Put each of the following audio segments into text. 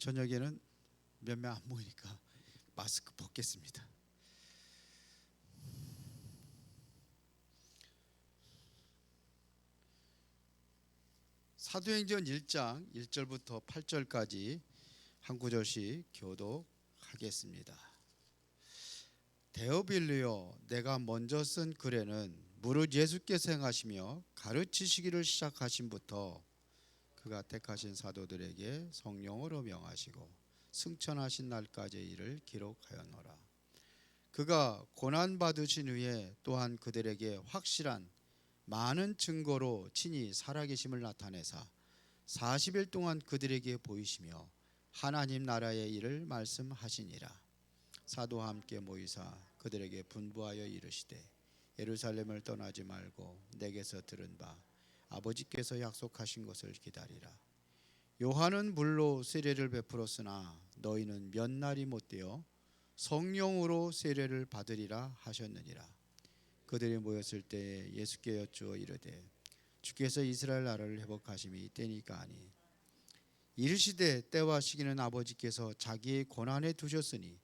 저녁에는 몇 명 안 모이니까 마스크 벗겠습니다. 사도행전 1장 1절부터 8절까지 한 구절씩 교독하겠습니다. 데오빌리오, 내가 먼저 쓴 글에는 무릇 예수께서 행하시며 가르치시기를 시작하신부터 그가 택하신 사도들에게 성령으로 명하시고 승천하신 날까지의 일을 기록하였노라. 그가 고난받으신 후에 또한 그들에게 확실한 많은 증거로 친히 살아계심을 나타내사 40일 동안 그들에게 보이시며 하나님 나라의 일을 말씀하시니라. 사도와 함께 모이사 그들에게 분부하여 이르시되 예루살렘을 떠나지 말고 내게서 들은 바 아버지께서 약속하신 것을 기다리라. 요한은 물로 세례를 베풀었으나 너희는 몇 날이 못되어 성령으로 세례를 받으리라 하셨느니라. 그들이 모였을 때에 예수께 여쭈어 이르되 주께서 이스라엘 나라를 회복하심이 이때니까 하니 이르시되 때와 시기는 아버지께서 자기의 권한에 두셨으니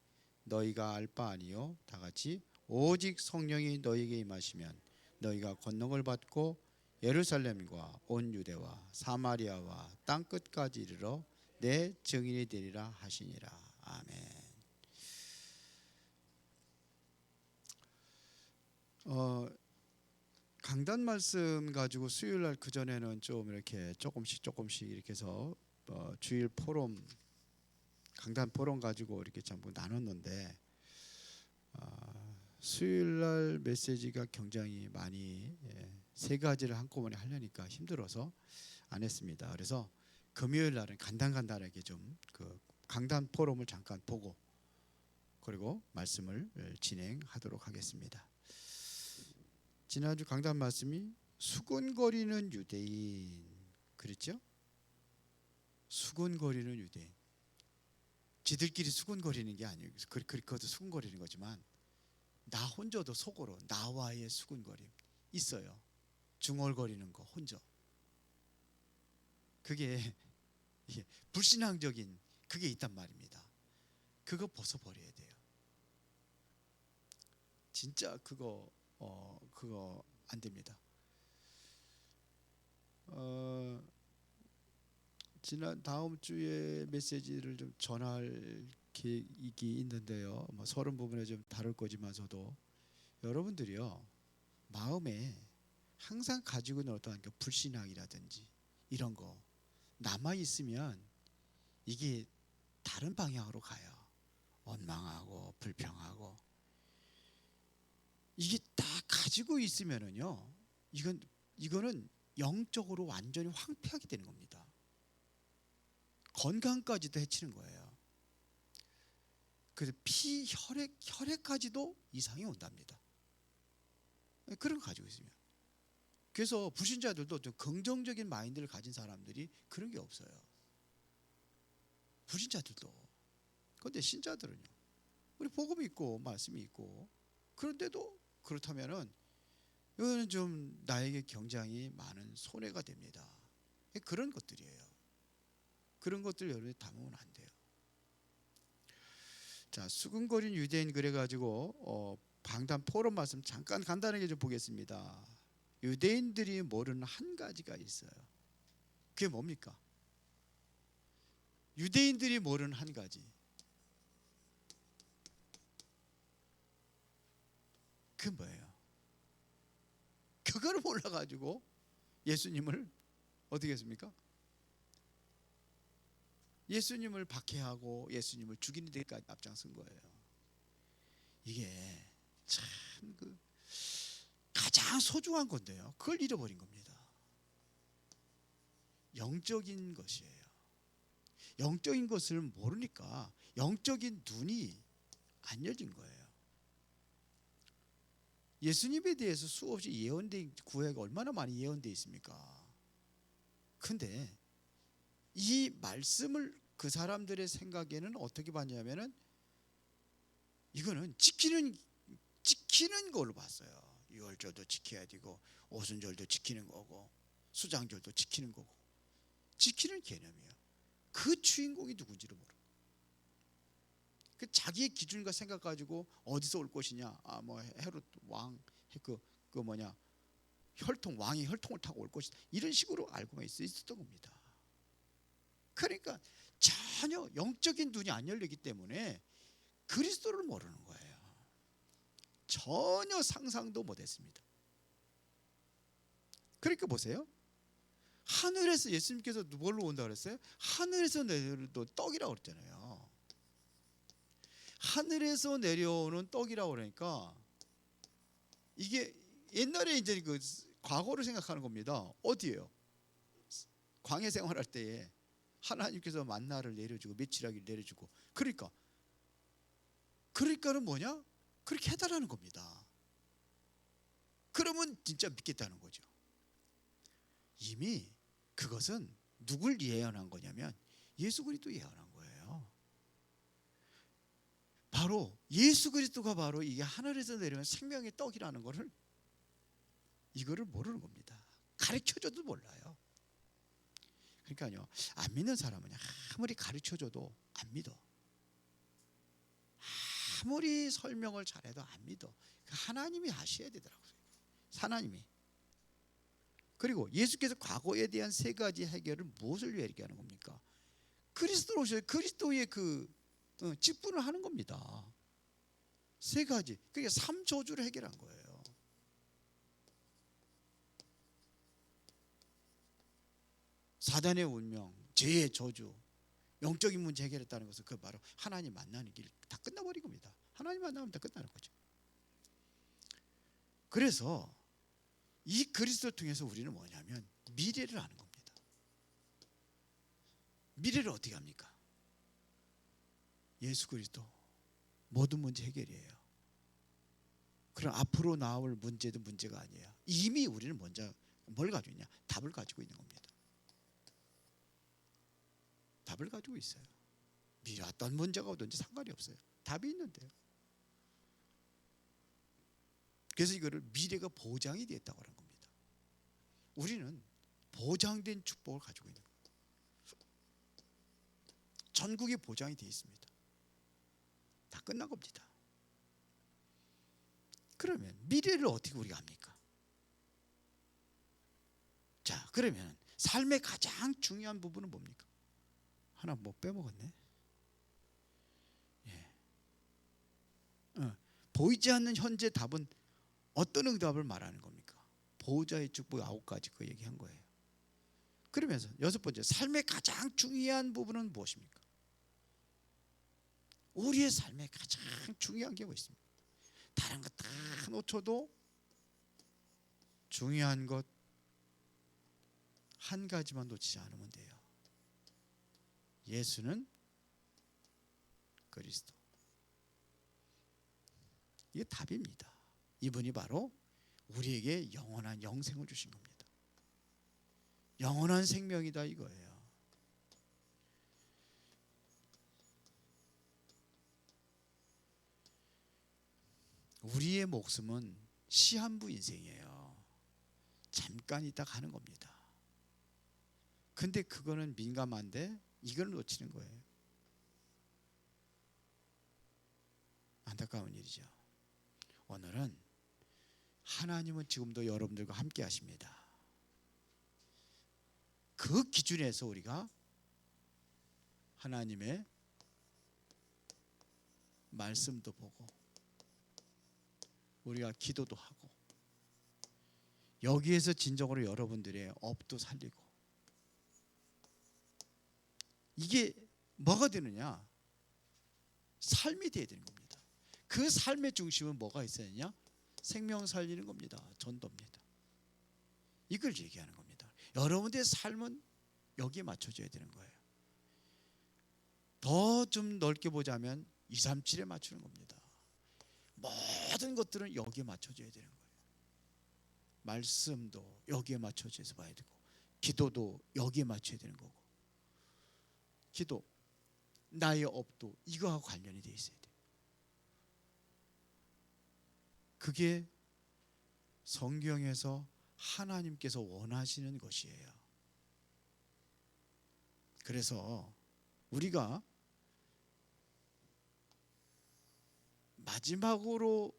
너희가 알 바 아니요 다같이 오직 성령이 너희에게 임하시면 너희가 권능을 받고 예루살렘과 온 유대와 사마리아와 땅 끝까지 이르러 내 증인이 되리라 하시니라. 아멘. 강단 말씀 가지고 수요일 날 그 전에는 좀 이렇게 조금씩 이렇게 해서 주일 포럼, 강단 포럼 가지고 이렇게 전부 나눴는데 수요일 날 메시지가 굉장히 많이 세 가지를 한꺼번에 하려니까 힘들어서 안 했습니다. 그래서 금요일 날은 간단하게 좀 그 강단 포럼을 잠깐 보고 그리고 말씀을 진행하도록 하겠습니다. 지난주 강단 말씀이 수군거리는 유대인 그랬죠? 수군거리는 유대인. 지들끼리 수군거리는 게 아니에요. 그것도 수군거리는 거지만 나 혼자도 속으로 나와의 수군거림 있어요. 중얼거리는 거 혼자. 그게 불신앙적인 그게 있단 말입니다. 그거 벗어버려야 돼요. 진짜 그거 안 됩니다. 다음 주에 메시지를 좀 전할 계획이 있는데요. 서론 부분에 좀 다룰 거지만서도 여러분들이요 마음에 항상 가지고 있는 어떠한 그 불신앙이라든지 이런 거 남아 있으면 이게 다른 방향으로 가요. 원망하고 불평하고 이게 다 가지고 있으면은요 이거는 영적으로 완전히 황폐하게 되는 겁니다. 건강까지도 해치는 거예요. 그래서 피, 혈액까지도 이상이 온답니다. 그런 거 가지고 있으면. 그래서 불신자들도 좀 긍정적인 마인드를 가진 사람들이 그런 게 없어요. 불신자들도. 그런데 신자들은요. 우리 복음이 있고 말씀이 있고 그런데도 그렇다면은 이거는 좀 나에게 굉장히 많은 손해가 됩니다. 그런 것들이에요. 그런 것들 여러분이 담으면 안 돼요. 자, 수군거린 유대인 그래가지고 강단 포럼 말씀 잠깐 간단하게 좀 보겠습니다. 유대인들이 모르는 한 가지가 있어요. 그게 뭡니까? 유대인들이 모르는 한 가지. 그게 뭐예요? 그거를 몰라가지고 예수님을 어떻게 했습니까? 예수님을 박해하고 예수님을 죽이는 데까지 앞장선 거예요. 이게 참 그 가장 소중한 건데요. 그걸 잃어버린 겁니다. 영적인 것이에요. 영적인 것을 모르니까 영적인 눈이 안 열린 거예요. 예수님에 대해서 수없이 예언된 구약이 얼마나 많이 예언되어 있습니까? 근데 이 말씀을 그 사람들의 생각에는 어떻게 봤냐면은 이거는 지키는 걸로 봤어요. 유월절도 지켜야 되고 오순절도 지키는 거고 수장절도 지키는 거고 지키는 개념이에요. 그 주인공이 누군지를 모르고 그 자기의 기준과 생각 가지고 어디서 올 것이냐, 뭐 헤롯 왕, 그 뭐냐 혈통, 왕이 혈통을 타고 올 것이다, 이런 식으로 알고만 있었던 겁니다. 그러니까 전혀 영적인 눈이 안 열리기 때문에 그리스도를 모르는 거예요. 전혀 상상도 못했습니다. 그러니까 보세요. 하늘에서 예수님께서 뭘로 온다 그랬어요? 하늘에서 내려오는 떡이라고 그랬잖아요. 하늘에서 내려오는 떡이라고 그러니까 이게 옛날에 이제 그 과거를 생각하는 겁니다. 어디예요? 광야 생활할 때에 하나님께서 만나를 내려주고 며칠하기를 내려주고, 그러니까는 뭐냐? 그렇게 해달라는 겁니다. 그러면 진짜 믿겠다는 거죠. 이미 그것은 누굴 예언한 거냐면 예수 그리스도 예언한 거예요. 바로 예수 그리스도가 바로 이게 하늘에서 내려온 생명의 떡이라는 것을, 이거를 모르는 겁니다. 가르쳐줘도 몰라요. 그러니까요, 안 믿는 사람은 아무리 가르쳐줘도 안 믿어. 아무리 설명을 잘해도 안 믿어. 하나님이 하셔야 되더라고요. 하나님이. 그리고 예수께서 과거에 대한 세 가지 해결을 무엇을 위해 이렇게 하는 겁니까? 그리스도로 오셔서 그리스도의 그 직분을 하는 겁니다. 세 가지. 그게 3저주를 해결한 거예요. 사단의 운명, 죄의 저주, 영적인 문제 해결했다는 것은 그 바로 하나님 만나는 길 다 끝나버린 겁니다. 하나님 만나면 다 끝나는 거죠. 그래서 이 그리스도를 통해서 우리는 뭐냐면 미래를 아는 겁니다. 미래를 어떻게 합니까? 예수 그리스도 모든 문제 해결이에요. 그럼 앞으로 나올 문제도 문제가 아니에요. 이미 우리는 먼저 뭘 가지고 있냐? 답을 가지고 있는 겁니다. 답을 가지고 있어요. 미래 어떤 문제가 오든지 상관이 없어요. 답이 있는데요. 그래서 이거를 미래가 보장이 되었다고 하는 겁니다. 우리는 보장된 축복을 가지고 있는 겁니다. 전국에 보장이 되어 있습니다. 다 끝난 겁니다. 그러면 미래를 어떻게 우리가 압니까? 자, 그러면 삶의 가장 중요한 부분은 뭡니까? 하나 뭐 빼먹었네. 예. 보이지 않는 현재 답은 어떤 응답을 말하는 겁니까? 보호자의 축복 9가지 그 얘기한 거예요. 그러면서 6번째, 삶의 가장 중요한 부분은 무엇입니까? 우리의 삶에 가장 중요한 게 뭐 있습니까? 다른 것 다 놓쳐도 중요한 것 한 가지만 놓치지 않으면 돼요. 예수는 그리스도. 이게 답입니다. 이분이 바로 우리에게 영원한 영생을 주신 겁니다. 영원한 생명이다 이거예요. 우리의 목숨은 시한부 인생이에요. 잠깐 있다 가는 겁니다. 근데 그거는 민감한데 이걸 놓치는 거예요. 안타까운 일이죠. 오늘은 하나님은 지금도 여러분들과 함께 하십니다. 그 기준에서 우리가 하나님의 말씀도 보고 우리가 기도도 하고 여기에서 진정으로 여러분들의 업도 살리고, 이게 뭐가 되느냐? 삶이 되어야 되는 겁니다. 그 삶의 중심은 뭐가 있어야 되냐? 생명 살리는 겁니다. 전도입니다. 이걸 얘기하는 겁니다. 여러분들의 삶은 여기에 맞춰져야 되는 거예요. 더 좀 넓게 보자면 237에 맞추는 겁니다. 모든 것들은 여기에 맞춰져야 되는 거예요. 말씀도 여기에 맞춰져서 봐야 되고, 기도도 여기에 맞춰야 되는 거고, 기도, 나의 업도 이거하고 관련이 돼 있어야 돼요. 그게 성경에서 하나님께서 원하시는 것이에요. 그래서 우리가 마지막으로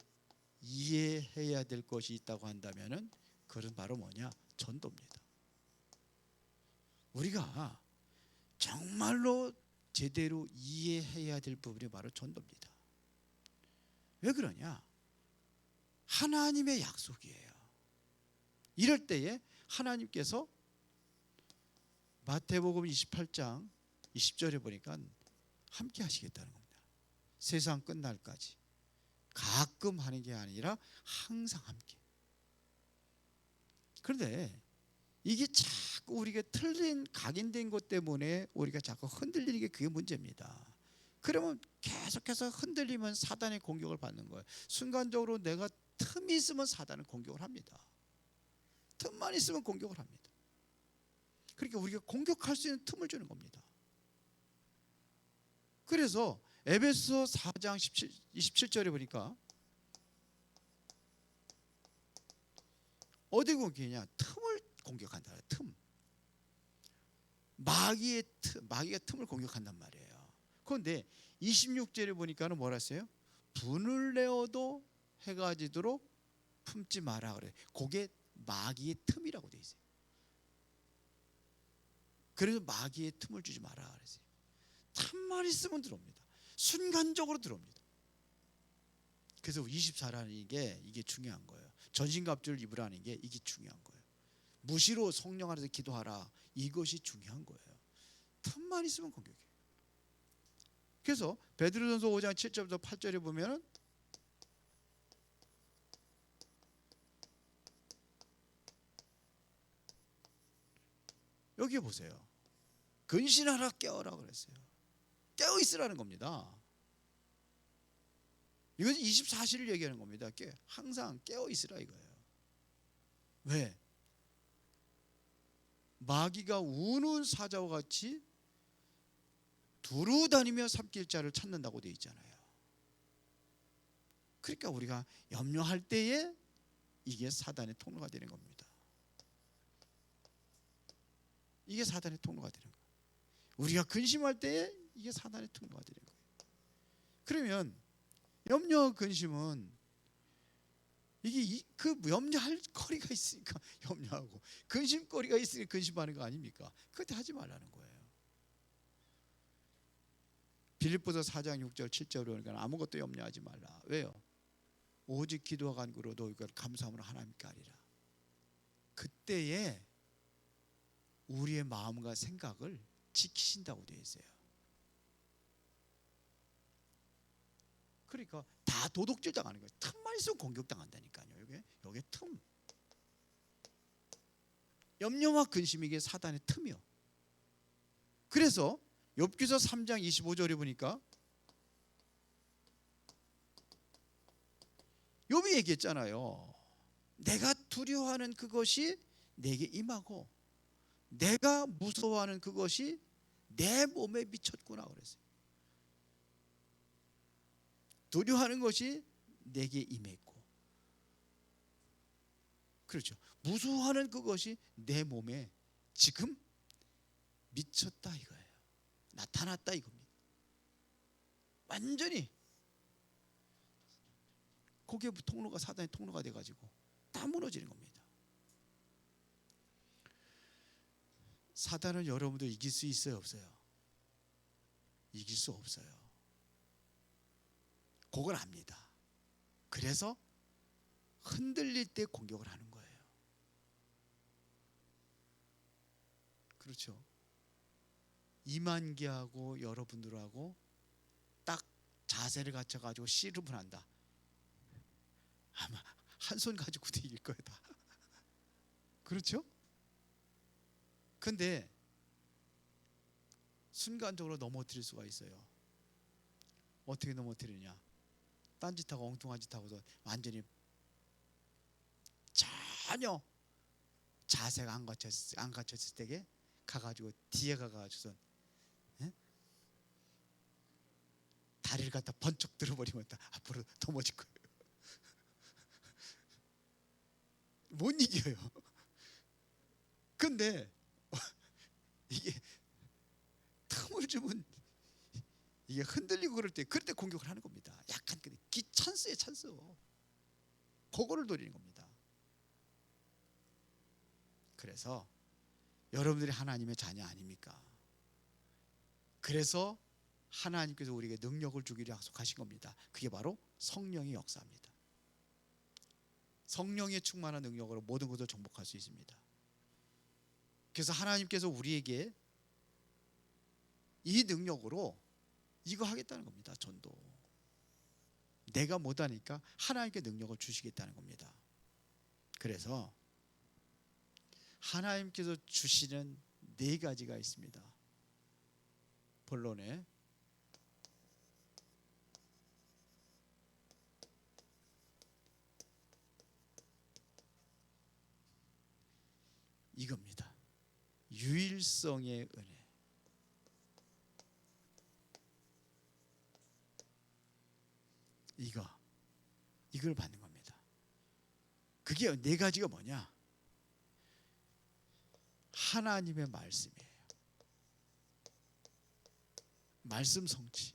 이해해야 될 것이 있다고 한다면은 그것은 바로 뭐냐? 전도입니다. 우리가 정말로 제대로 이해해야 될 부분이 바로 전도입니다. 왜 그러냐? 하나님의 약속이에요. 이럴 때에 하나님께서 마태복음 28장 20절에 보니까 함께 하시겠다는 겁니다. 세상 끝날까지. 가끔 하는 게 아니라 항상 함께. 그런데 이게 자꾸 우리가 틀린 각인된 것 때문에 우리가 자꾸 흔들리는 게 그게 문제입니다. 그러면 계속해서 흔들리면 사단의 공격을 받는 거예요. 순간적으로 내가 틈이 있으면 사단은 공격을 합니다. 틈만 있으면 공격을 합니다. 그러니까 우리가 공격할 수 있는 틈을 주는 겁니다. 그래서 에베소 4장 27절에 보니까 어디 공격이냐? 틈을 공격한다. 틈. 마귀가 틈을 공격한단 말이에요. 그런데 26절에 보니까는 뭐라 했어요? 분을 내어도 해가 지도록 품지 마라 그래요. 그게 마귀의 틈이라고 돼 있어요. 그래서 마귀의 틈을 주지 마라 그랬어요. 틈만 있으면 들어옵니다. 순간적으로 들어옵니다. 그래서 24라는 게 이게 중요한 거예요. 전신갑주를 입으라는 게 이게 중요한 거예요. 무시로 성령 안에서 기도하라. 이것이 중요한 거예요. 틈만 있으면 공격해요. 그래서 베드로전서 5장 7절부터 8절에 보면은 여기 보세요. 근신하라 깨어라 그랬어요. 깨어 있으라는 겁니다. 이건 24시를 얘기하는 겁니다. 항상 깨어 있으라 이거예요. 왜? 마귀가 우는 사자와 같이 두루 다니며 삼킬 자를 찾는다고 되어 있잖아요. 그러니까 우리가 염려할 때에 이게 사단의 통로가 되는 겁니다. 이게 사단의 통로가 되는 거예요. 우리가 근심할 때에 이게 사단의 통로가 되는 거예요. 그러면 염려 근심은 이게 그 염려할 거리가 있으니까 염려하고 근심거리가 있으니까 근심하는 거 아닙니까? 그때 하지 말라는 거예요. 빌립보서 4장 6절 7절에 보니까 아무것도 염려하지 말라. 왜요? 오직 기도와 간구로 너희가 감사함으로 하나님께 하리라. 그때에 우리의 마음과 생각을 지키신다고 되어 있어요. 그러니까 다 도둑질 당하는 거예요. 틈만 있으면 공격당한다니까요. 여기 틈. 염려와 근심 이게 사단의 틈이요. 그래서 욥기서 3장 25절에 보니까 욥이 얘기했잖아요. 내가 두려워하는 그것이 내게 임하고 내가 무서워하는 그것이 내 몸에 미쳤구나 그랬어요. 두려워하는 것이 내게 임했고, 그렇죠. 무서워하는 그것이 내 몸에 지금 미쳤다 이거예요. 나타났다 이겁니다. 완전히 거기에 통로가 사단의 통로가 돼가지고 다 무너지는 겁니다. 사단은 여러분도 이길 수 있어요, 없어요? 이길 수 없어요. 그걸 압니다. 그래서 흔들릴 때 공격을 하는 거예요. 그렇죠. 이만기하고 여러분들하고 딱 자세를 갖춰가지고 씨름을 한다. 아마 한 손 가지고도 이길 거예요 다. 그렇죠? 근데 순간적으로 넘어뜨릴 수가 있어요. 어떻게 넘어뜨리냐? 딴짓하고 엉뚱한 짓하고도 완전히 전혀 자세가 안 갖췄을 때에 가가지고 뒤에 가가지고서 다리를 갖다 번쩍 들어버리면 앞으로 넘어질 거예요. 못 이겨요. 근데 이게 틈을 주면 이게 흔들리고 그럴 때 공격을 하는 겁니다. 약간 찬스에 찬스. 그거를 노리는 겁니다. 그래서 여러분들이 하나님의 자녀 아닙니까? 그래서 하나님께서 우리에게 능력을 주기로 약속하신 겁니다. 그게 바로 성령의 역사입니다. 성령의 충만한 능력으로 모든 것을 정복할 수 있습니다. 그래서 하나님께서 우리에게 이 능력으로 이거 하겠다는 겁니다. 전도. 내가 못하니까 하나님께 능력을 주시겠다는 겁니다. 그래서 하나님께서 주시는 4가지가 있습니다. 본론에 이겁니다. 유일성의 은혜. 이걸 받는 겁니다. 그게 4가지가 뭐냐? 하나님의 말씀이에요. 말씀 성취.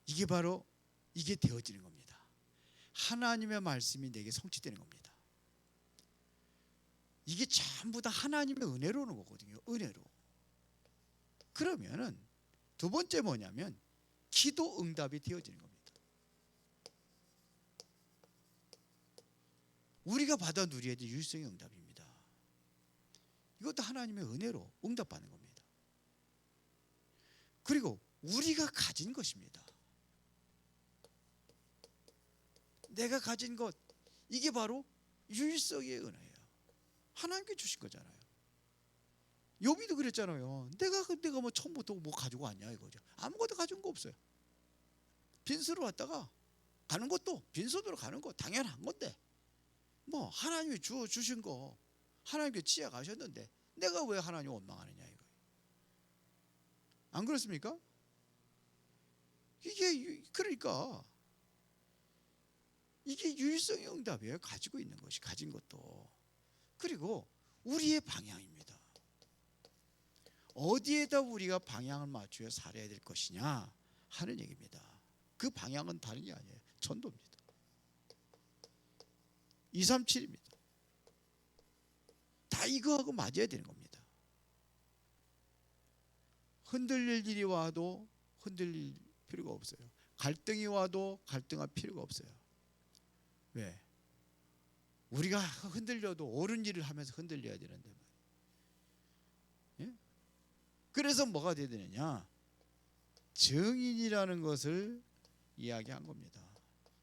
이게 되어지는 겁니다. 하나님의 말씀이 내게 성취되는 겁니다. 이게 전부 다 하나님의 은혜로 오는 거거든요. 은혜로. 그러면은 2번째 뭐냐면 기도 응답이 되어지는 겁니다. 우리가 받아 누려야 될 유일성의 응답입니다. 이것도 하나님의 은혜로 응답받는 겁니다. 그리고 우리가 가진 것입니다. 내가 가진 것, 이게 바로 유일성의 은혜예요. 하나님께 주신 거잖아요. 욥이도 그랬잖아요. 내가 뭐 처음부터 뭐 가지고 왔냐 이거죠. 아무것도 가진 거 없어요. 빈수로 왔다가 가는 것도 빈손으로 가는 거 당연한 건데, 뭐 하나님이 주신 거 하나님께 지혜 가셨는데 내가 왜 하나님 원망하느냐 이거예요. 안 그렇습니까? 그러니까 이게 유일성의 응답이에요. 가지고 있는 것이, 가진 것도. 그리고 우리의 방향입니다. 어디에다 우리가 방향을 맞추어 살아야 될 것이냐 하는 얘기입니다. 그 방향은 다른 게 아니에요. 전도입니다. 237입니다. 다 이거하고 맞아야 되는 겁니다. 흔들릴 일이 와도 흔들릴 필요가 없어요. 갈등이 와도 갈등할 필요가 없어요. 왜? 우리가 흔들려도 옳은 일을 하면서 흔들려야 되는데, 예? 그래서 뭐가 돼야 되느냐? 증인이라는 것을 이야기한 겁니다.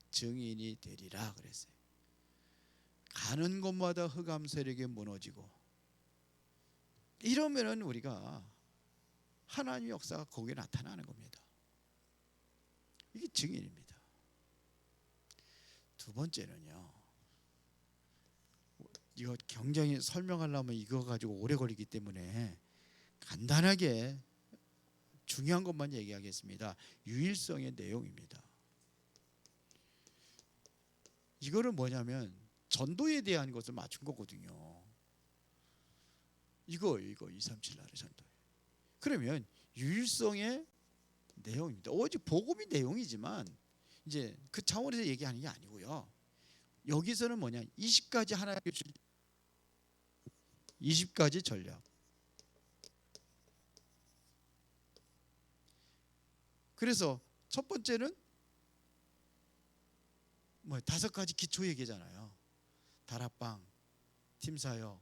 증인이 되리라 그랬어요. 가는 곳마다 흑암 세력에 무너지고, 이러면은 우리가 하나님의 역사가 거기에 나타나는 겁니다. 이게 증인입니다. 2번째는요, 이거 굉장히 설명하려면 이거 가지고 오래 걸리기 때문에 간단하게 중요한 것만 얘기하겠습니다. 유일성의 내용입니다. 이거는 뭐냐면 전도에 대한 것을 맞춘 거거든요. 이거 237 나라의 전도. 그러면 유일성의 내용입니다. 오직 복음이 내용이지만 이제 그 차원에서 얘기하는 게 아니고요. 여기서는 뭐냐? 20가지 하나님의 20가지 전략. 그래서 첫 번째는 뭐 5가지 기초 얘기잖아요. 다락방, 팀사역,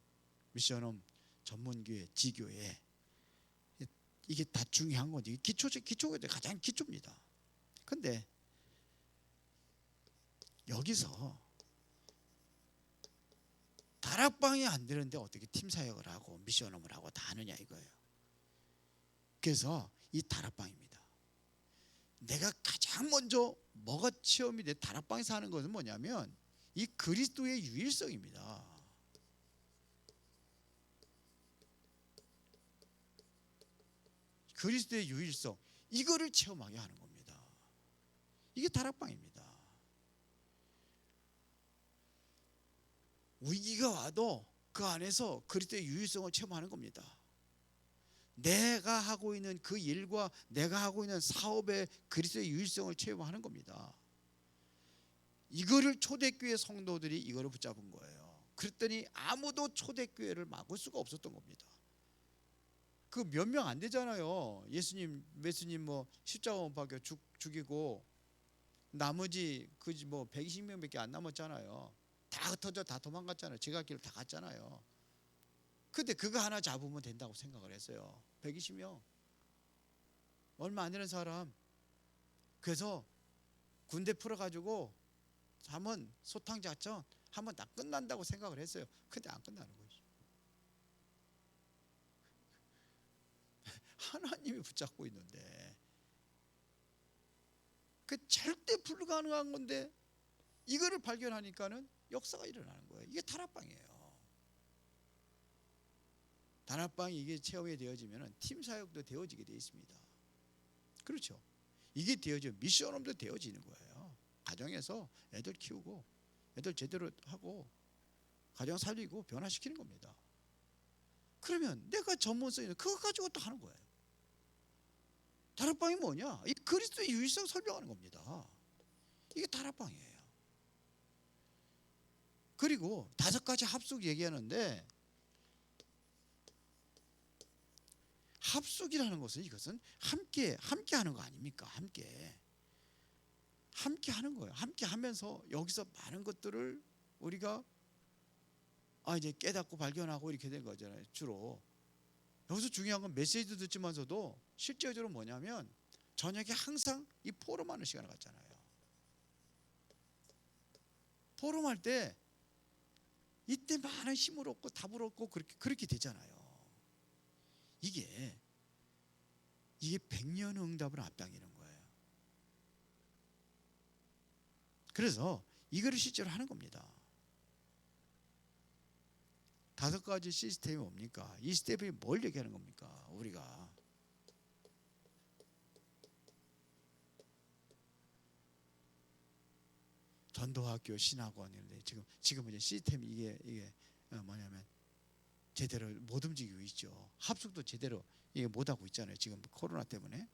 미션홈, 전문교회, 지교회. 이게 다 중요한 거지. 기초가 가장 기초입니다. 근데 여기서 다락방이 안 되는데 어떻게 팀사역을 하고 미션홈을 하고 다 하느냐 이거예요. 그래서 이 다락방입니다. 내가 가장 먼저 뭐가 체험이 돼 다락방에서 하는 것은 뭐냐면 이 그리스도의 유일성입니다. 그리스도의 유일성, 이거를 체험하게 하는 겁니다. 이게 다락방입니다. 위기가 와도 그 안에서 그리스도의 유일성을 체험하는 겁니다. 내가 하고 있는 그 일과 내가 하고 있는 사업의 그리스도의 유일성을 체험하는 겁니다. 이거를 초대교회 성도들이 이거를 붙잡은 거예요. 그랬더니 아무도 초대교회를 막을 수가 없었던 겁니다. 그 몇 명 안 되잖아요. 예수님 뭐 십자가 못 박혀 죽이고 나머지 그 뭐 120명밖에 안 남았잖아요. 다 흩어져 다 도망갔잖아요. 지각길을 다 갔잖아요. 근데 그거 하나 잡으면 된다고 생각을 했어요. 120명 얼마 안 되는 사람. 그래서 군대 풀어가지고 한번 소탕작전 한번 다 끝난다고 생각을 했어요. 근데 안 끝나는 거죠. 하나님이 붙잡고 있는데 그 절대 불가능한 건데 이거를 발견하니까는 역사가 일어나는 거예요. 이게 다락방이에요. 다락방이 이게 체험이 되어지면 팀 사역도 되어지게 되어 있습니다. 그렇죠. 이게 되어지면 미션홈도 되어지는 거예요. 가정에서 애들 키우고 애들 제대로 하고 가정 살리고 변화시키는 겁니다. 그러면 내가 전문성 있는 그거 가지고 또 하는 거예요. 다락방이 뭐냐? 이 그리스도의 유일성 설명하는 겁니다. 이게 다락방이에요. 그리고 5가지 합숙 얘기하는데 합숙이라는 것은 이것은 함께 하는 거 아닙니까? 함께 하는 거예요. 함께 하면서 여기서 많은 것들을 우리가 이제 깨닫고 발견하고 이렇게 된 거잖아요. 주로 여기서 중요한 건 메시지도 듣지만서도 실제적으로 뭐냐면 저녁에 항상 이 포럼하는 시간을 갖잖아요. 포럼할 때 이때 많은 힘을 얻고 답을 얻고 그렇게 되잖아요. 이게 100년 응답을 앞당기는 거예요. 그래서 이거를 실제로 하는 겁니다. 5가지 시스템이 뭡니까? 이 시스템이 뭘 얘기하는 겁니까? 우리가 전도학교 신학원인데 지금 이제 시스템이 이게 뭐냐면 제대로 못 움직이고 있죠. 합숙도 제대로 이게 못 하고 있잖아요. 지금 코로나 때문에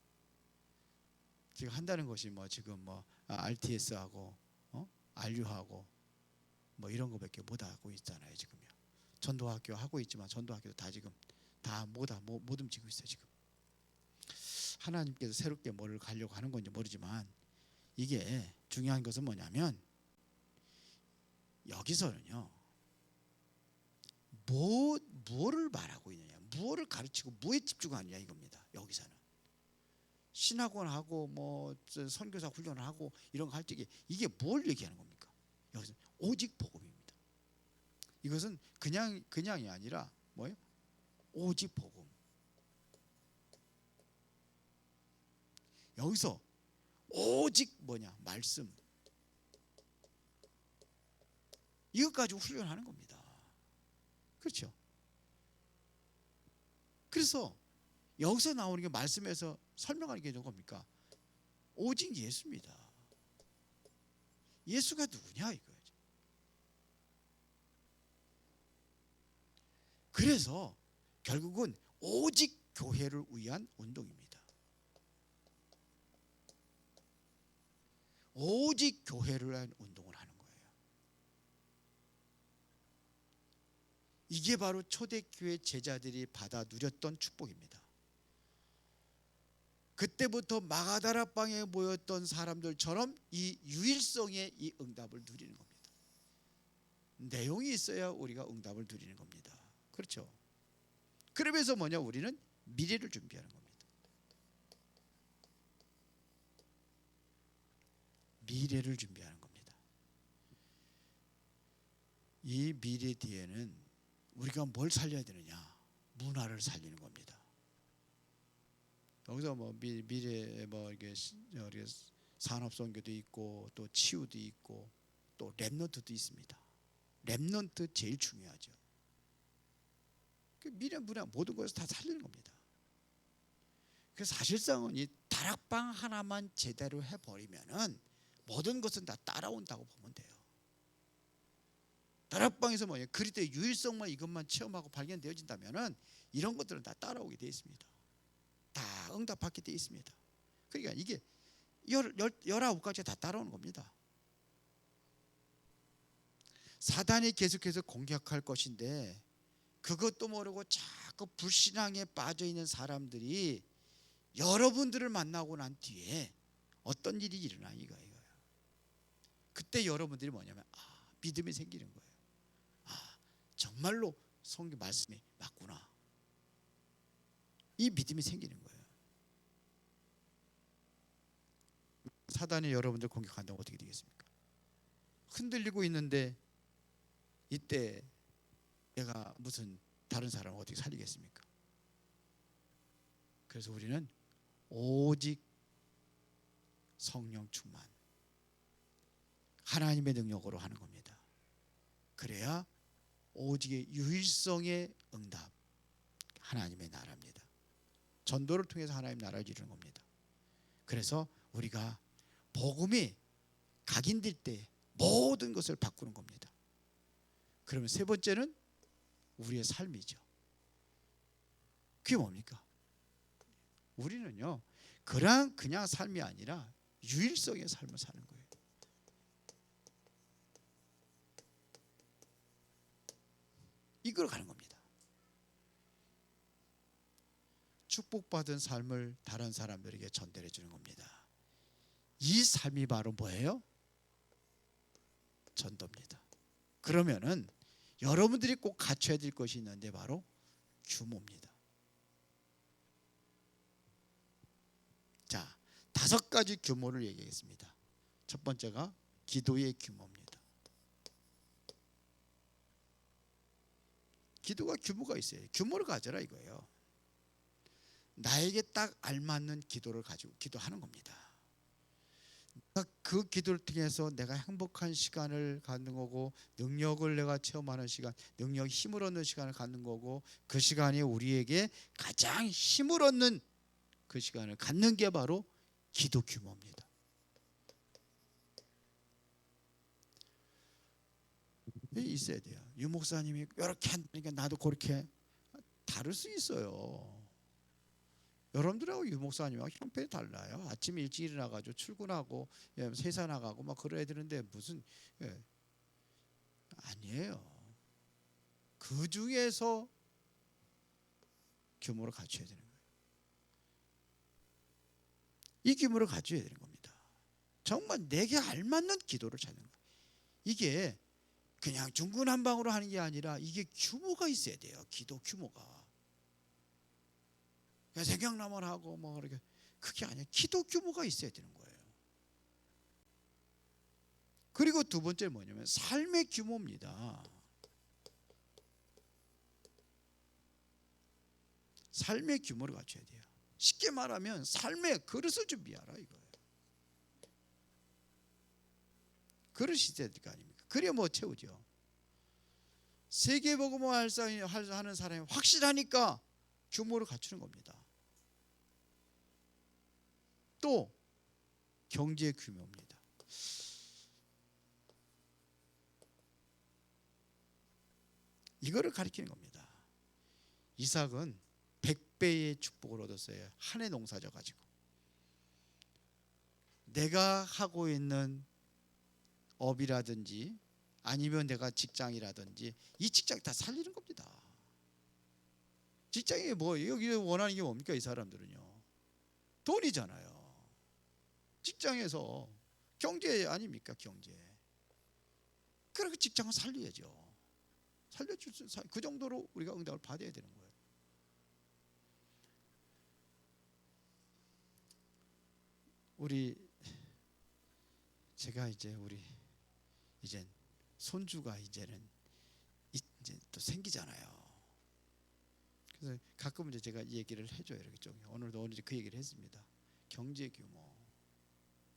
지금 한다는 것이 뭐 지금 뭐 RTS하고 RU하고 뭐 이런 거밖에 못 하고 있잖아요. 지금요. 전도학교 하고 있지만 전도학교도 다 지금 다 못 움직이고 있어요. 지금 하나님께서 새롭게 뭐를 가려고 하는 건지 모르지만 이게 중요한 것은 뭐냐면 여기서는요. 뭐를 말하고 있느냐, 무엇을 가르치고 뭐에 집중하느냐 이겁니다. 여기서는 신학원하고 뭐 선교사 훈련을 하고 이런 거 할 때 이게 뭘 얘기하는 겁니까? 여기서 오직 복음입니다. 이것은 그냥이 아니라 뭐예요? 오직 복음. 여기서 오직 뭐냐? 말씀. 이것 가지고 훈련하는 겁니다. 그렇죠? 그래서 여기서 나오는 게 말씀에서 설명하는 게 뭡니까? 오직 예수입니다. 예수가 누구냐 이거죠. 그래서 결국은 오직 교회를 위한 운동입니다. 오직 교회를 위한 운동을 하는 거예요. 이게 바로 초대교회 제자들이 받아 누렸던 축복입니다. 그때부터 마가다락방에 모였던 사람들처럼 이 유일성의 이 응답을 누리는 겁니다. 내용이 있어야 우리가 응답을 누리는 겁니다. 그렇죠? 그러면서 뭐냐? 우리는 미래를 준비하는 겁니다. 미래를 준비하는 겁니다. 이 미래 뒤에는 우리가 뭘 살려야 되느냐? 문화를 살리는 겁니다. 여기서 뭐 미래에 뭐 이게 산업 선교도 있고 또 치유도 있고 또 렘넌트도 있습니다. 렘넌트 제일 중요하죠. 그 미래 문화 모든 것을 다 살리는 겁니다. 그래서 사실상은 이 다락방 하나만 제대로 해버리면은 모든 것은 다 따라온다고 보면 돼요. 다락방에서 뭐예요? 그리스도의 유일성만 이것만 체험하고 발견되어진다면은 이런 것들은 다 따라오게 되어 있습니다. 다 응답받게 돼 있습니다. 그러니까 이게 19가지 다 따라오는 겁니다. 사단이 계속해서 공격할 것인데 그것도 모르고 자꾸 불신앙에 빠져 있는 사람들이 여러분들을 만나고 난 뒤에 어떤 일이 일어나 이거예요. 그때 여러분들이 뭐냐면 믿음이 생기는 거예요. 정말로 성경 말씀이 맞구나. 이 믿음이 생기는 거예요. 사단이 여러분들 공격한다면 어떻게 되겠습니까? 흔들리고 있는데 이때 내가 무슨 다른 사람을 어떻게 살리겠습니까? 그래서 우리는 오직 성령 충만, 하나님의 능력으로 하는 겁니다. 그래야 오직의 유일성의 응답, 하나님의 나라입니다. 전도를 통해서 하나님 나라를 이루는 겁니다. 그래서 우리가 복음이 각인될 때 모든 것을 바꾸는 겁니다. 그러면 세 번째는 우리의 삶이죠. 그게 뭡니까? 우리는요, 그냥 삶이 아니라 유일성의 삶을 사는 거예요. 이걸 가는 겁니다. 축복받은 삶을 다른 사람들에게 전달해 주는 겁니다. 이 삶이 바로 뭐예요? 전도입니다. 그러면은 여러분들이 꼭 갖춰야 될 것이 있는데 바로 규모입니다. 자, 5가지 규모를 얘기하겠습니다. 첫 번째가 기도의 규모입니다. 기도가 규모가 있어요. 규모를 가져라 이거예요. 나에게 딱 알맞는 기도를 가지고 기도하는 겁니다. 그 기도를 통해서 내가 행복한 시간을 갖는 거고, 능력을 내가 체험하는 시간, 능력, 힘을 얻는 시간을 갖는 거고, 그 시간이 우리에게 가장 힘을 얻는 그 시간을 갖는 게 바로 기도 규모입니다. 있어야 돼요. 유 목사님이 이렇게 한다니까 나도 그렇게. 다를 수 있어요. 여러분들하고 유 목사님하고 형편이 달라요. 아침에 일찍 일어나가지고 출근하고 회사 나가고 막 그래야 되는데 무슨 아니에요. 그 중에서 규모를 갖춰야 되는 거예요. 이 규모를 갖춰야 되는 겁니다. 정말 내게 알맞는 기도를 찾는 거예요. 이게 그냥 중구난방으로 하는 게 아니라 이게 규모가 있어야 돼요. 기도 규모가. 생각나면 하고 뭐 그렇게, 그게 아니야. 기도 규모가 있어야 되는 거예요. 그리고 두 번째 뭐냐면 삶의 규모입니다. 삶의 규모를 갖춰야 돼요. 쉽게 말하면 삶의 그릇을 준비하라 이거예요. 그릇이 있어야 될 거 아닙니까? 그래야 뭐 채우죠. 세계복음을 하는 사람이 확실하니까 규모를 갖추는 겁니다. 또 경제 규모입니다. 이거를 가리키는 겁니다. 이삭은 100배의 축복을 얻었어요. 한 해 농사져 가지고. 내가 하고 있는 업이라든지 아니면 내가 직장이라든지 이 직장이 다 살리는 겁니다. 직장이 뭐 여기 원하는 게 뭡니까? 이 사람들은요, 돈이잖아요. 직장에서 경제 아닙니까? 경제. 그렇게 직장을 살려야죠. 살려줄 수, 그 정도로 우리가 응답을 받아야 되는 거예요. 제가 이제 이제 손주가 이제는 이제 또 생기잖아요. 그래서 가끔 이제 제가 이 얘기를 해줘요. 이렇게 좀 오늘도 그 얘기를 했습니다. 경제 규모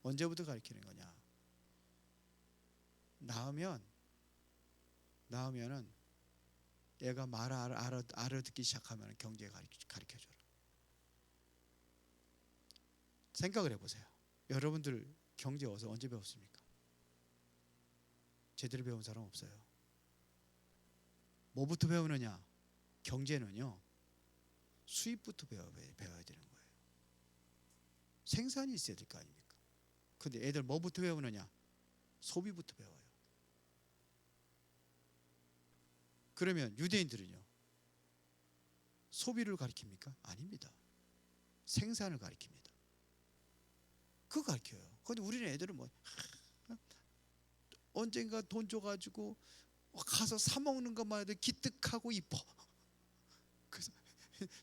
언제부터 가르치는 거냐? 낳으면은 애가 말 알아듣기 시작하면 경제 가르쳐줘라. 생각을 해보세요. 여러분들 경제 언제 배웠습니까? 제대로 배운 사람 없어요. 뭐부터 배우느냐? 경제는요, 수입부터 배워야 되는 거예요. 생산이 있어야 될 거 아닙니까? 근데 애들 뭐부터 배우느냐? 소비부터 배워요. 그러면 유대인들은요, 소비를 가리킵니까? 아닙니다. 생산을 가리킵니다. 그거 가르쳐요. 근데 우리는 애들은 뭐 언젠가 돈 줘가지고 가서 사 먹는 것만 해도 기특하고 이뻐. 그래서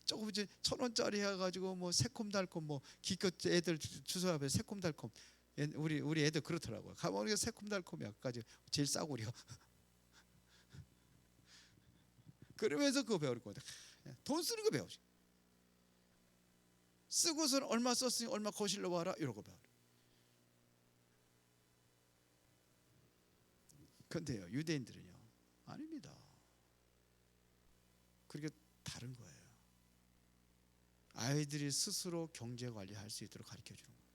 조금 이제 1,000원짜리 해가지고 뭐 새콤달콤 뭐 기껏 애들 주소 앞에 새콤달콤, 우리 애들 그렇더라고요. 가보니까 새콤달콤이야. 까지 제일 싸구려. 그러면서 그거 배우는 거다. 돈 쓰는 거 배우지. 쓰고서는 얼마 썼으니 얼마 거실러 와라 이러고 배우는. 근데요, 유대인들은요, 아닙니다. 그렇게 다른 거예요. 아이들이 스스로 경제 관리할 수 있도록 가르쳐 주는 거예요.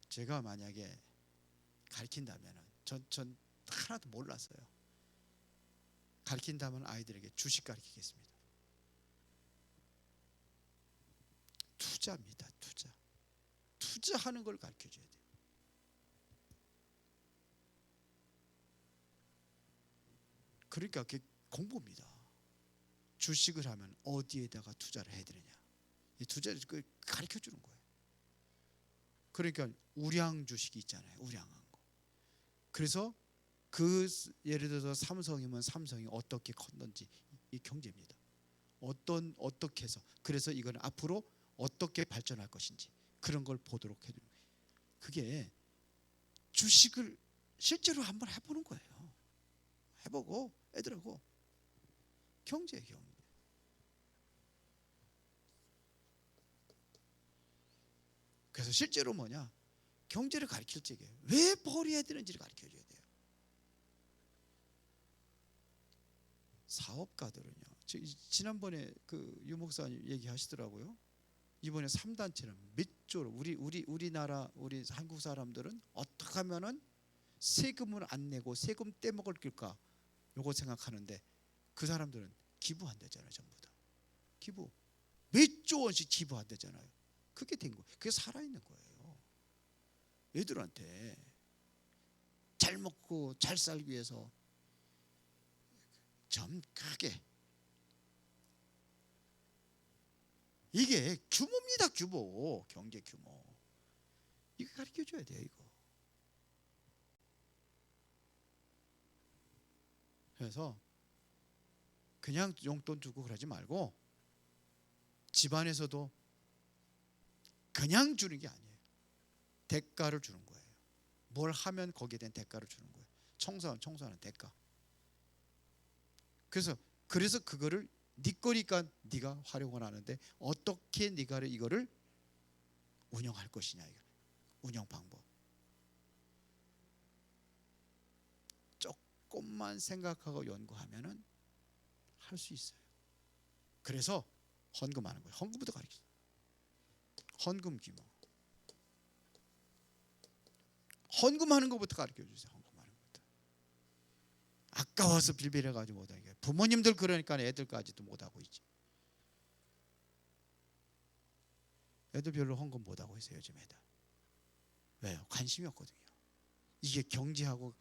제가 만약에 가르친다면 전 하나도 몰랐어요. 가르친다면 아이들에게 주식 가르치겠습니다. 투자입니다. 투자하는 걸 가르쳐 줘야 돼요. 그러니까 그게 공부입니다. 주식을 하면 어디에다가 투자를 해야 되느냐, 이 투자를 가르쳐 주는 거예요. 그러니까 우량 주식이 있잖아요. 우량한 거. 그래서 예를 들어서 삼성이면 삼성이 어떻게 컸는지, 이 경제입니다. 어떻게 해서, 그래서 이건 앞으로 어떻게 발전할 것인지 그런 걸 보도록 해주는 거예요. 그게 주식을 실제로 한번 해보는 거예요. 해보고 애들하고 경제예요, 경제. 그래서 실제로 뭐냐, 경제를 가르칠 적에 왜 벌어야 되는지를 가르쳐줘야 돼요. 사업가들은요, 지난번에 그 유목사님 얘기하시더라고요. 이번에 3단체는 몇 조로, 우리나라 우리 한국 사람들은 어떻게 하면은 세금을 안 내고 세금 떼먹을 길까, 요거 생각하는데 그 사람들은 기부한대잖아요. 전부 다 기부, 몇 조 원씩 기부한대잖아요. 그게 된 거예요. 그게 살아있는 거예요. 애들한테 잘 먹고 잘 살기 위해서 좀 크게, 이게 규모입니다. 규모, 경제 규모. 이거 가르쳐줘야 돼요. 이거. 그래서 그냥 용돈 주고 그러지 말고 집안에서도 그냥 주는 게 아니에요. 대가를 주는 거예요. 뭘 하면 거기에 대한 대가를 주는 거예요. 청소하는 대가. 그래서 그거를 네 거니까 네가 활용을 하는데 어떻게 네가 이거를 운영할 것이냐, 이거 운영 방법. 조금만 생각하고 연구하면은 할 수 있어요. 그래서 헌금하는 거예요. 헌금부터 가르쳐요. 헌금 규모. 헌금하는 것부터 가르쳐 주세요. 헌금하는 것부터. 아까워서 빌빌해가지고 못하게. 부모님들 그러니까 애들까지도 못하고 있지. 애들 별로 헌금 못하고 있어요, 요즘 애들. 왜요? 관심이 없거든요. 이게 경제하고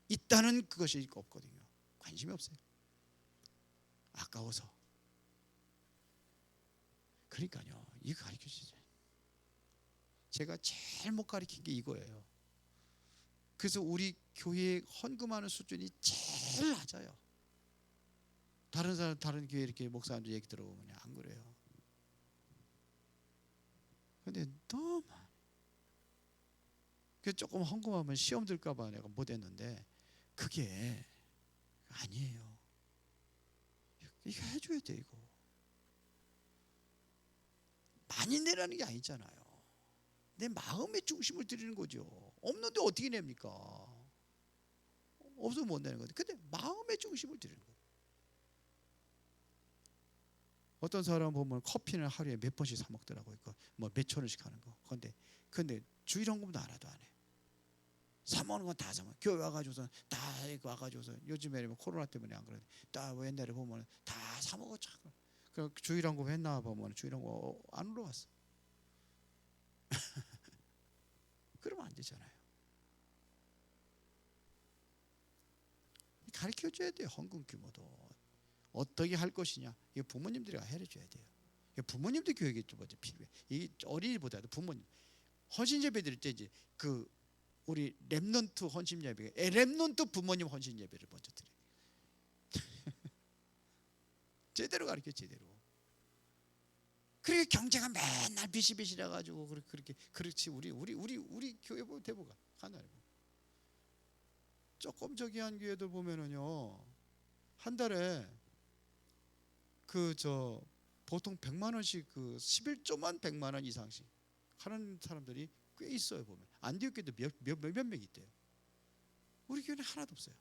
있다는 그것이 없거든요. 관심이 없어요. 아까워서. 그러니까요, 이거 가르쳐 주세요. 제가 제일 못 가르친 게 이거예요. 그래서 우리 교회에 헌금하는 수준이 제일 낮아요. 다른 교회 이렇게 목사님들 얘기 들어보면 안 그래요. 근데 너무, 그래서 조금 헌금하면 시험 들까봐 내가 못했는데 그게 아니에요. 이거 해줘야 돼. 이거 많이 내라는 게 아니잖아요. 내 마음의 중심을 드리는 거죠. 없는데 어떻게 냅니까? 없으면 못 내는 건데, 근데 마음의 중심을 드리는 거예요. 어떤 사람 보면 커피는 하루에 몇 번씩 사 먹더라고요. 뭐 몇천 원씩 하는 거. 근데 주일 헌금도 하나도 안 해. 사 먹는 건 다 사 먹어. 교회 와가지고서 다 와가지고서, 요즘에 코로나 때문에 안 그러는데 다 옛날에 보면 다 사 먹어. 그 주일한국 했나 보면 주일한국 안 올라왔어. 그러면 안 되잖아요. 가르쳐줘야 돼요. 헌금 규모도 어떻게 할 것이냐. 이거 부모님들이 해줘야 돼요. 부모님들 교육이 두 번째 필요해. 이 어린이보다도 부모님 헌신 예배 드릴 때 이제 그 우리 렘넌트 헌신 예배, 렘넌트 부모님 헌신 예배를 먼저 드려요. 제대로 가르쳐 제대로. 그렇게 경제가 맨날 비실비실해 가지고 그렇게 그렇지 우리 교회 보면 대부가 하나님. 조금 저기 한 교회들 보면은요 한 달에 보통 100만 원씩 그 11조만 100만 원 이상씩 하는 사람들이 꽤 있어요. 보면 안디옥 교회도 몇 명 있대요. 우리 교회는 하나도 없어요.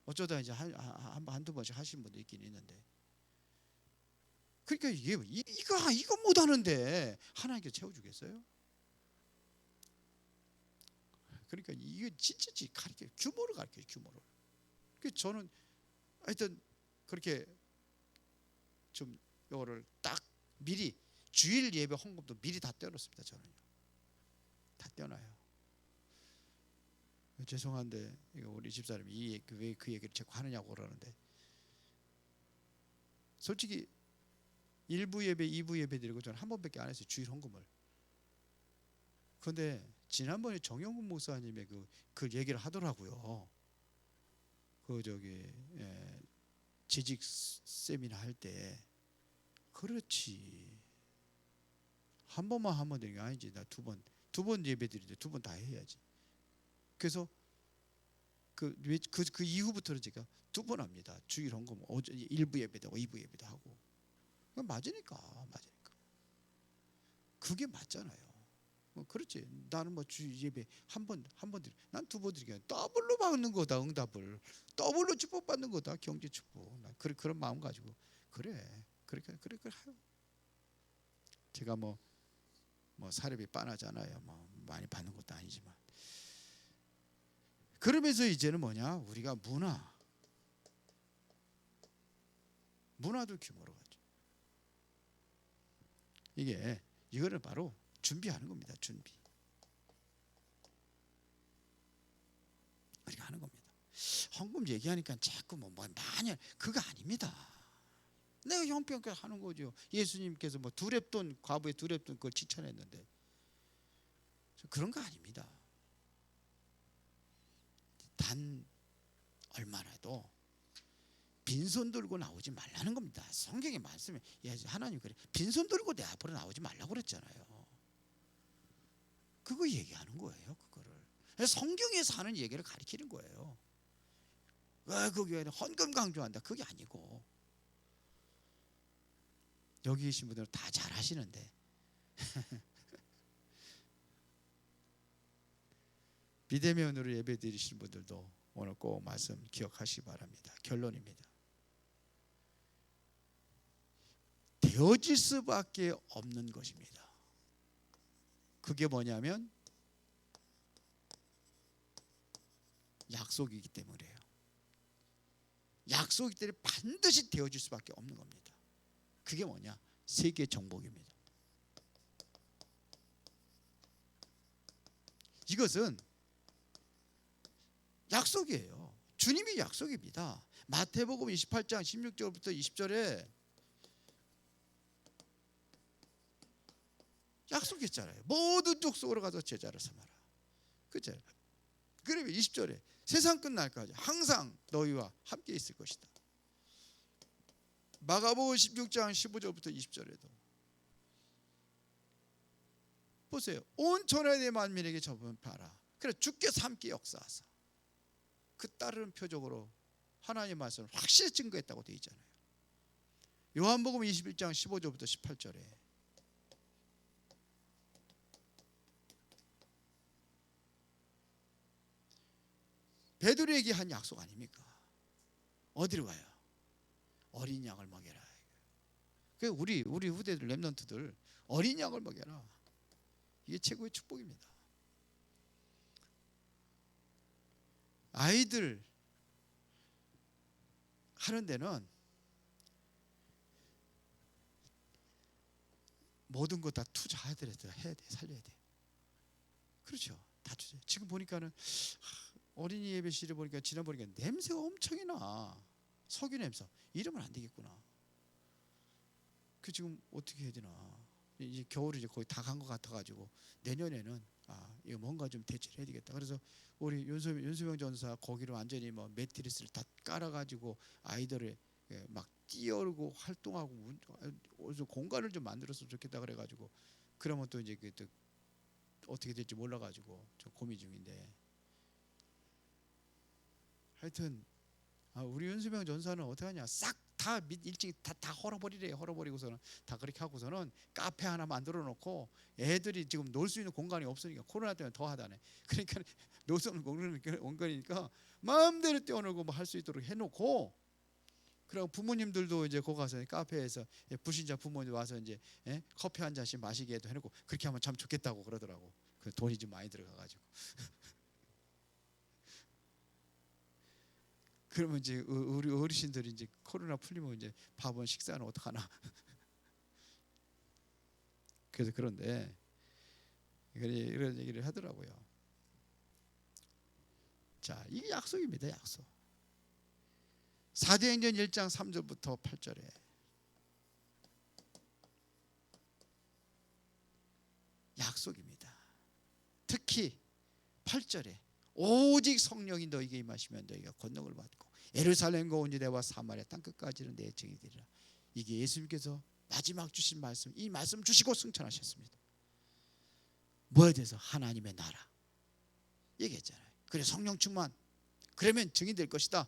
어쩌다 이제 한두 번씩 하시는 분도 있긴 있는데, 그러니까 이거 못 하는데 하나님께 채워주겠어요? 그러니까 이거 진짜 가르쳐 규모를 가르쳐요. 규모를. 그래서 저는 하여튼 그렇게 좀 이거를 딱 미리 주일 예배 헌금도 미리 다 떼어놓습니다. 저는요. 다 떼어놔요. 죄송한데 이거 우리 집사람이 왜 그 얘기를 자꾸 하느냐고 그러는데, 솔직히 1부 예배, 2부 예배 드리고 저는 한 번밖에 안 했어요. 주일 헌금을. 그런데 지난번에 정영훈 목사님의 그 얘기를 하더라고요. 재직 세미나 할 때, 그렇지 한 번만 하면 되는 게 아니지. 나 두 번 예배 드리는데 2번 다 해야지. 그래서 그 이후부터는 제가 2번 합니다. 주일 헌금 1부 예배도 하고 2부 예배도 하고. 맞으니까. 그게 맞잖아요. 그렇지. 나는 뭐 주 예배 한 번 드리. 난 2번 드리게. 더블로 받는 거다. 응답을 더블로 축복 받는 거다. 경제 축복. 난 그런 마음 가지고 그래 해요. 제가 뭐 사례비 빤하잖아요. 뭐 많이 받는 것도 아니지만. 그러면서 이제는 뭐냐? 우리가 문화도 규모로 가죠. 이거는 바로 준비하는 겁니다. 준비. 그렇게 하는 겁니다. 헌금 얘기하니까 자꾸 많이 그거 아닙니다. 내가 형편껏 하는 거죠. 예수님께서 두렙돈 과부의 두렙돈 그걸 칭찬했는데 그런 거 아닙니다. 단 얼마라도 빈손 들고 나오지 말라는 겁니다. 성경의 말씀에 하나님 그래 빈손 들고 내 앞으로 나오지 말라고 그랬잖아요. 그거 얘기하는 거예요. 그거를 성경에서 하는 얘기를 가리키는 거예요. 왜 그 교회는 헌금 강조한다? 그게 아니고, 여기 계신 분들은 다 잘하시는데 비대면으로 예배 드리시는 분들도 오늘 꼭 말씀 기억하시기 바랍니다. 결론입니다. 되어질 수밖에 없는 것입니다. 그게 뭐냐면 약속이기 때문이에요. 약속이기 때문에 반드시 되어질 수밖에 없는 겁니다. 그게 뭐냐? 세계 정복입니다. 이것은 약속이에요. 주님이 약속입니다. 마태복음 28장 16절부터 20절에 약속했잖아요. 모든 족속으로 가서 제자를 삼아라. 그죠? 그러면 20절에 세상 끝날까지 항상 너희와 함께 있을 것이다. 마가복음 16장 15절부터 20절에도 보세요. 온 천하의 만민에게 전파하라. 그래 주께서 함께 역사하사. 그 따르는 표적으로 하나님의 말씀을 확실히 증거했다고 되어 있잖아요. 요한복음 21장 15절부터 18절에 베드로에게 한 약속 아닙니까? 어디로 가요? 어린 양을 먹여라. 우리 후대들 렘넌트들 어린 양을 먹여라. 이게 최고의 축복입니다. 아이들 하는 데는 모든 거 다 투자해야 돼, 살려야 돼. 그렇죠. 다 투자. 지금 보니까는 어린이 예배실에 보니까 지나 보니까 냄새가 엄청이 나. 석유 냄새. 이러면 안 되겠구나. 그 지금 어떻게 해야 되나. 이제 겨울이 이제 거의 다 간 것 같아가지고 내년에는 이거 뭔가 좀 대처를 해야 되겠다. 그래서 우리 윤수명 전사 거기를 완전히 뭐 매트리스를 다 깔아가지고 아이들을 막 뛰어오르고 활동하고 어디서 공간을 좀 만들었으면 좋겠다 그래가지고 그러면 또 이제 또 어떻게 될지 몰라가지고 좀 고민 중인데 하여튼 우리 윤수명 전사는 어떻게 하냐 싹 다 일찍 다 헐어버리래요. 헐어버리고서는 다 그렇게 하고서는 카페 하나 만들어 놓고 애들이 지금 놀 수 있는 공간이 없으니까 코로나 때문에 더 하다네. 그러니까 놀 수 없는 공간이니까 마음대로 뛰어놀고 뭐 할 수 있도록 해놓고 그리고 부모님들도 이제 거기 가서 카페에서 불신자 부모님 와서 이제 커피 한 잔씩 마시게 해도 해놓고 그렇게 하면 참 좋겠다고 그러더라고. 그 돈이 좀 많이 들어가가지고. 그러면 이제 우리 어르신들이 이제 코로나 풀리면 이제 밥은 식사는 어떡하나. 그래서 그런데 이런 얘기를 하더라고요. 자, 이게 약속입니다. 약속. 사도행전 1장 3절부터 8절에 약속입니다. 특히 8절에 오직 성령이 너희에게 임하시면 너희가 권능을 받고 예루살렘과 온 유대와 사마리아 땅끝까지는 내 증인이 되리라. 이게 예수님께서 마지막 주신 말씀, 이 말씀 주시고 승천하셨습니다. 뭐에 대해서? 하나님의 나라 얘기했잖아요. 그래 성령 충만 그러면 증인 될 것이다.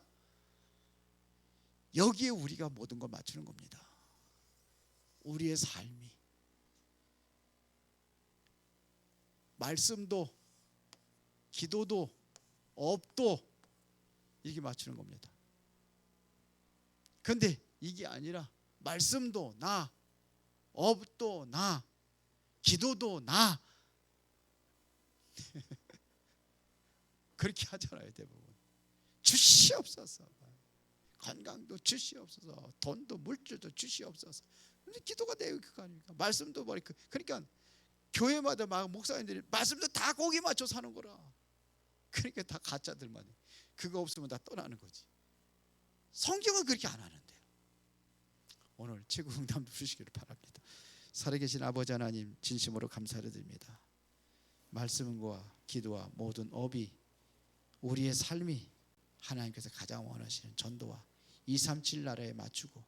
여기에 우리가 모든 걸 맞추는 겁니다. 우리의 삶이 말씀도 기도도 업도 이게 맞추는 겁니다. 그런데 이게 아니라 말씀도 나, 업도 나, 기도도 나 그렇게 하잖아요. 대부분 주시옵소서. 건강도 주시옵소서. 돈도 물질도 주시옵소서. 근데 기도가 내가 그거 아닙니까? 말씀도 말이야. 그러니까 교회마다 막 목사님들이 말씀도 다 거기 맞춰 사는 거라. 그러니까 다 가짜들만 해. 그거 없으면 다 떠나는 거지. 성경은 그렇게 안 하는데요. 오늘 최고 응답 주시기를 바랍니다. 살아계신 아버지 하나님 진심으로 감사를 드립니다. 말씀과 기도와 모든 업이 우리의 삶이 하나님께서 가장 원하시는 전도와 237 나라에 맞추고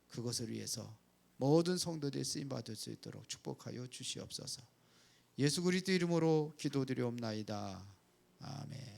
그것을 위해서 모든 성도들이 쓰임받을 수 있도록 축복하여 주시옵소서. 예수 그리스도 이름으로 기도드리옵나이다. 아멘.